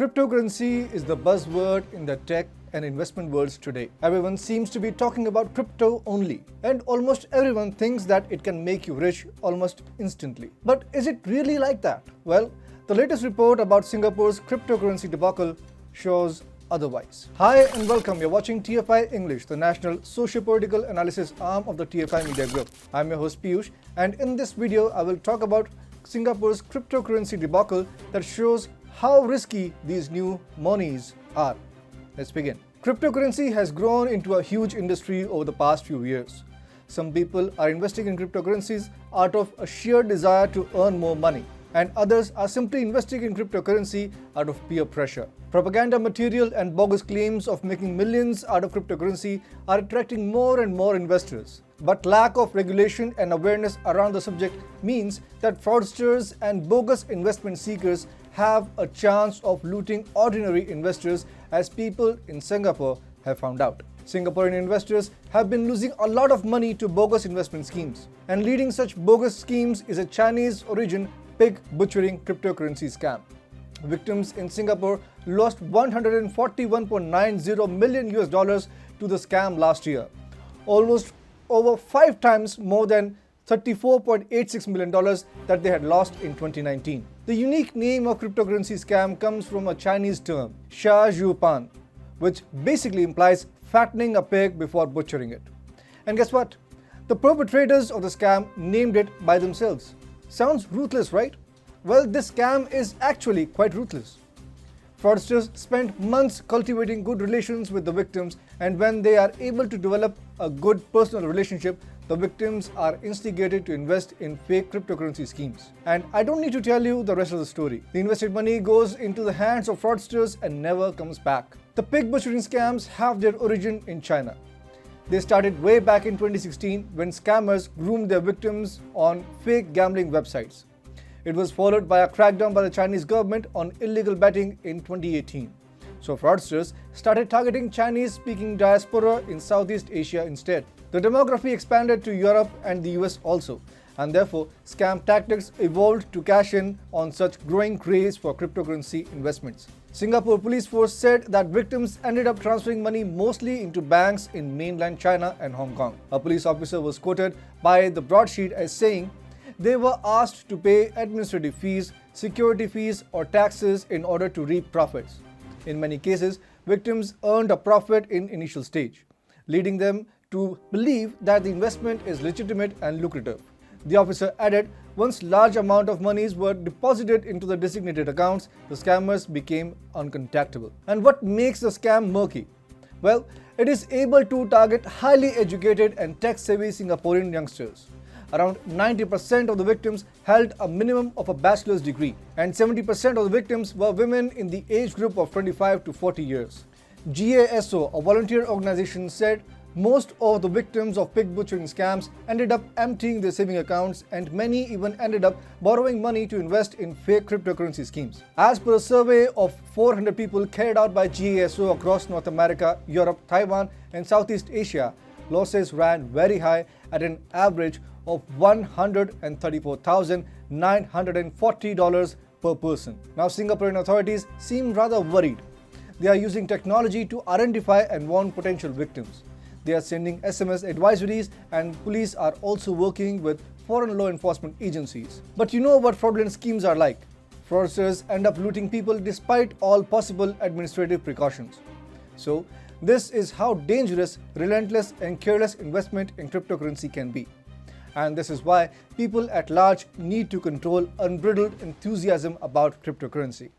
Cryptocurrency is the buzzword in the tech and investment worlds today. Everyone seems to be talking about crypto only, and almost everyone thinks that it can make you rich almost instantly. But is it really like that? Well, the latest report about Singapore's cryptocurrency debacle shows otherwise. Hi and welcome. You're watching TFI English, the national socio-political analysis arm of the TFI Media Group. I'm your host Piyush, and in this video I will talk about Singapore's cryptocurrency debacle that shows how risky these new monies are. Let's begin. Cryptocurrency has grown into a huge industry over the past few years. Some people are investing in cryptocurrencies out of a sheer desire to earn more money, and others are simply investing in cryptocurrency out of peer pressure. Propaganda material and bogus claims of making millions out of cryptocurrency are attracting more and more investors. But lack of regulation and awareness around the subject means that fraudsters and bogus investment seekers have a chance of looting ordinary investors, as people in Singapore have found out. Singaporean investors have been losing a lot of money to bogus investment schemes, and leading such bogus schemes is a Chinese origin pig butchering cryptocurrency scam. Victims in Singapore lost $141.90 million to the scam last year, almost over 5 times more than $34.86 million that they had lost in 2019. The unique name of cryptocurrency scam comes from a Chinese term, sha zhu pan, which basically implies fattening a pig before butchering it. And guess what? The perpetrators of the scam named it by themselves. Sounds ruthless, right? Well, this scam is actually quite ruthless. Fraudsters spend months cultivating good relations with the victims, and when they are able to develop a good personal relationship, the victims are instigated to invest in fake cryptocurrency schemes. And I don't need to tell you the rest of the story. The invested money goes into the hands of fraudsters and never comes back. The pig butchering scams have their origin in China. They started way back in 2016 when scammers groomed their victims on fake gambling websites. It was followed by a crackdown by the Chinese government on illegal betting in 2018. So fraudsters started targeting Chinese-speaking diaspora in Southeast Asia instead. The demography expanded to Europe and the US also, and therefore scam tactics evolved to cash in on such growing craze for cryptocurrency investments. Singapore police force said that victims ended up transferring money mostly into banks in mainland China and Hong Kong. A police officer was quoted by the broadsheet as saying, "They were asked to pay administrative fees, security fees or taxes in order to reap profits. In many cases, victims earned a profit in initial stage, leading them to believe that the investment is legitimate and lucrative." The officer added, once large amount of monies were deposited into the designated accounts, the scammers became uncontactable. And what makes the scam murky? Well, it is able to target highly educated and tech-savvy Singaporean youngsters. Around 90% of the victims held a minimum of a bachelor's degree, and 70% of the victims were women in the age group of 25 to 40 years. GASO, a volunteer organization, said most of the victims of pig butchering scams ended up emptying their saving accounts, and many even ended up borrowing money to invest in fake cryptocurrency schemes. As per a survey of 400 people carried out by GASO across North America, Europe, Taiwan, and Southeast Asia, losses ran very high at an average of $134,940 per person. Now, Singaporean authorities seem rather worried. They are using technology to identify and warn potential victims. They are sending SMS advisories, and police are also working with foreign law enforcement agencies. But you know what fraudulent schemes are like. Fraudsters end up looting people despite all possible administrative precautions. So, this is how dangerous, relentless, and careless investment in cryptocurrency can be. And this is why people at large need to control unbridled enthusiasm about cryptocurrency.